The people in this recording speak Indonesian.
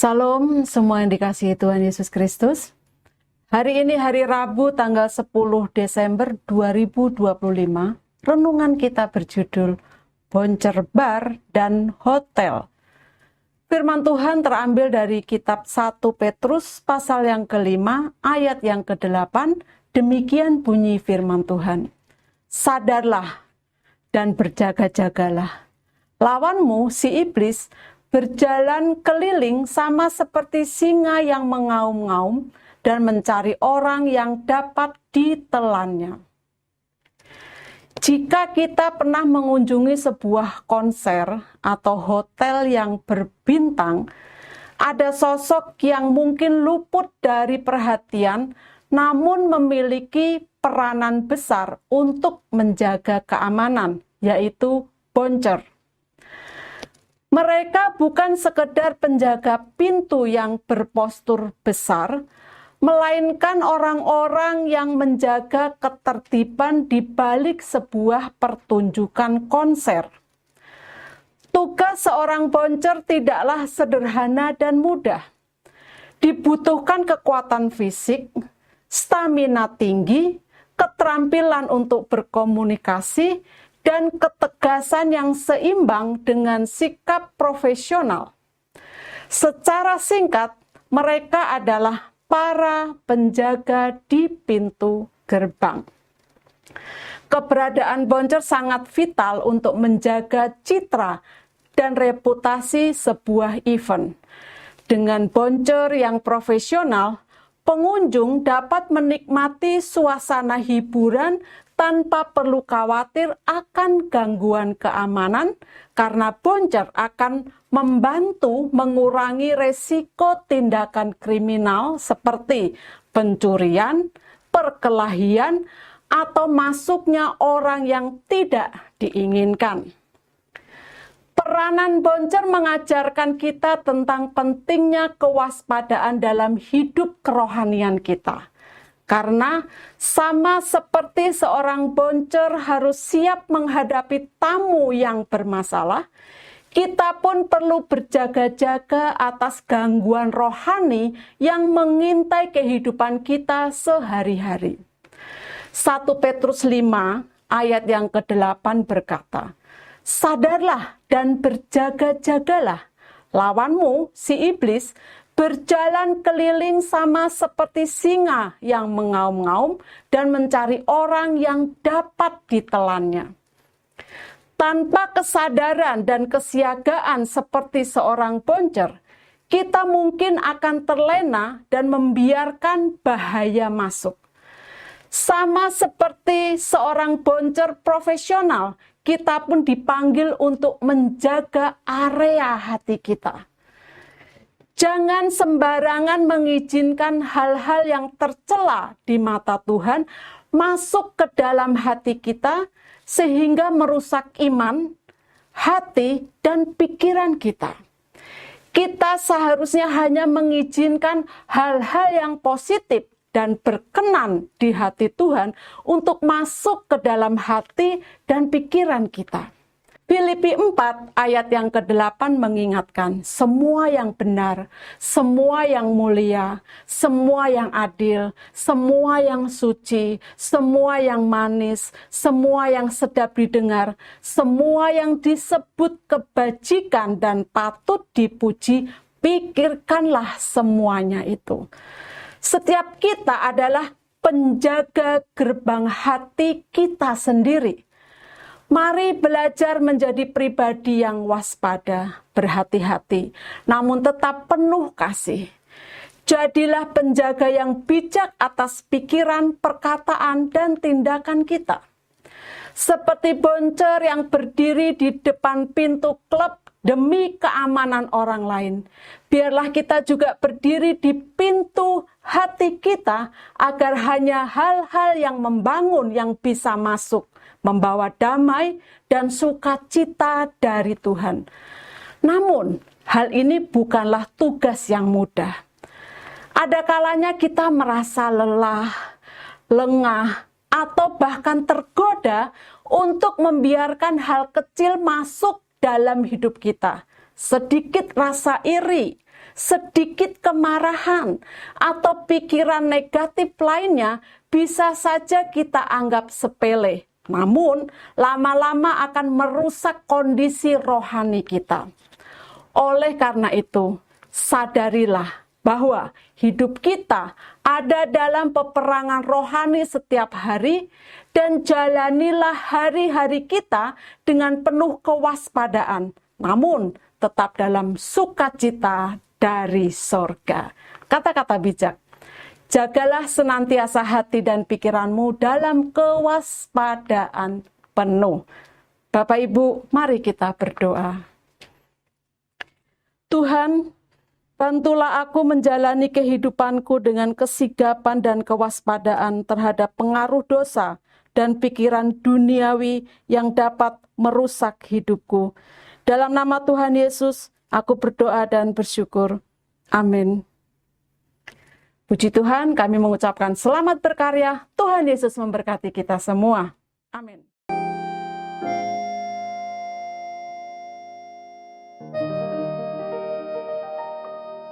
Salam semua yang dikasihi Tuhan Yesus Kristus. Hari ini hari Rabu tanggal 10 Desember 2025. Renungan kita berjudul Boncer Bar dan Hotel. Firman Tuhan terambil dari kitab 1 Petrus pasal yang ke-5 ayat yang ke-8. Demikian bunyi firman Tuhan. Sadarlah dan berjaga-jagalah. Lawanmu si iblis berjalan keliling sama seperti singa yang mengaum-ngaum dan mencari orang yang dapat ditelannya. Jika kita pernah mengunjungi sebuah konser atau hotel yang berbintang, ada sosok yang mungkin luput dari perhatian namun memiliki peranan besar untuk menjaga keamanan, yaitu boncer. Mereka bukan sekedar penjaga pintu yang berpostur besar, melainkan orang-orang yang menjaga ketertiban di balik sebuah pertunjukan konser. Tugas seorang boncer tidaklah sederhana dan mudah. Dibutuhkan kekuatan fisik, stamina tinggi, keterampilan untuk berkomunikasi, dan ketegasan yang seimbang dengan sikap profesional. Secara singkat, mereka adalah para penjaga di pintu gerbang. Keberadaan boncer sangat vital untuk menjaga citra dan reputasi sebuah event. Dengan boncer yang profesional, pengunjung dapat menikmati suasana hiburan tanpa perlu khawatir akan gangguan keamanan, karena boncer akan membantu mengurangi resiko tindakan kriminal seperti pencurian, perkelahian, atau masuknya orang yang tidak diinginkan. Peranan boncer mengajarkan kita tentang pentingnya kewaspadaan dalam hidup kerohanian kita. Karena sama seperti seorang boncer harus siap menghadapi tamu yang bermasalah, kita pun perlu berjaga-jaga atas gangguan rohani yang mengintai kehidupan kita sehari-hari. 1 Petrus 5 ayat yang ke-8 berkata, sadarlah dan berjaga-jagalah, lawanmu si iblis berjalan keliling sama seperti singa yang mengaum-ngaum dan mencari orang yang dapat ditelannya. Tanpa kesadaran dan kesiagaan seperti seorang boncer, kita mungkin akan terlena dan membiarkan bahaya masuk. Sama seperti seorang boncer profesional, kita pun dipanggil untuk menjaga area hati kita. Jangan sembarangan mengizinkan hal-hal yang tercela di mata Tuhan masuk ke dalam hati kita sehingga merusak iman, hati, dan pikiran kita. Kita seharusnya hanya mengizinkan hal-hal yang positif dan berkenan di hati Tuhan untuk masuk ke dalam hati dan pikiran kita. Filipi 4 ayat yang ke-8 mengingatkan, semua yang benar, semua yang mulia, semua yang adil, semua yang suci, semua yang manis, semua yang sedap didengar, semua yang disebut kebajikan dan patut dipuji, pikirkanlah semuanya itu. Setiap kita adalah penjaga gerbang hati kita sendiri. Mari belajar menjadi pribadi yang waspada, berhati-hati, namun tetap penuh kasih. Jadilah penjaga yang bijak atas pikiran, perkataan, dan tindakan kita. Seperti boncer yang berdiri di depan pintu klub demi keamanan orang lain, biarlah kita juga berdiri di pintu hati kita agar hanya hal-hal yang membangun yang bisa masuk, membawa damai dan sukacita dari Tuhan. Namun, hal ini bukanlah tugas yang mudah. Ada kalanya kita merasa lelah, lengah, atau bahkan tergoda untuk membiarkan hal kecil masuk dalam hidup kita, sedikit rasa iri, sedikit kemarahan, atau pikiran negatif lainnya bisa saja kita anggap sepele. Namun, lama-lama akan merusak kondisi rohani kita. Oleh karena itu, sadarilah bahwa hidup kita ada dalam peperangan rohani setiap hari, dan jalanilah hari-hari kita dengan penuh kewaspadaan, namun tetap dalam sukacita dari sorga. Kata-kata bijak, jagalah senantiasa hati dan pikiranmu dalam kewaspadaan penuh. Bapak Ibu, mari kita berdoa. Tuhan, bantulah aku menjalani kehidupanku dengan kesigapan dan kewaspadaan terhadap pengaruh dosa dan pikiran duniawi yang dapat merusak hidupku. Dalam nama Tuhan Yesus, aku berdoa dan bersyukur. Amin. Puji Tuhan, kami mengucapkan selamat berkarya. Tuhan Yesus memberkati kita semua. Amin.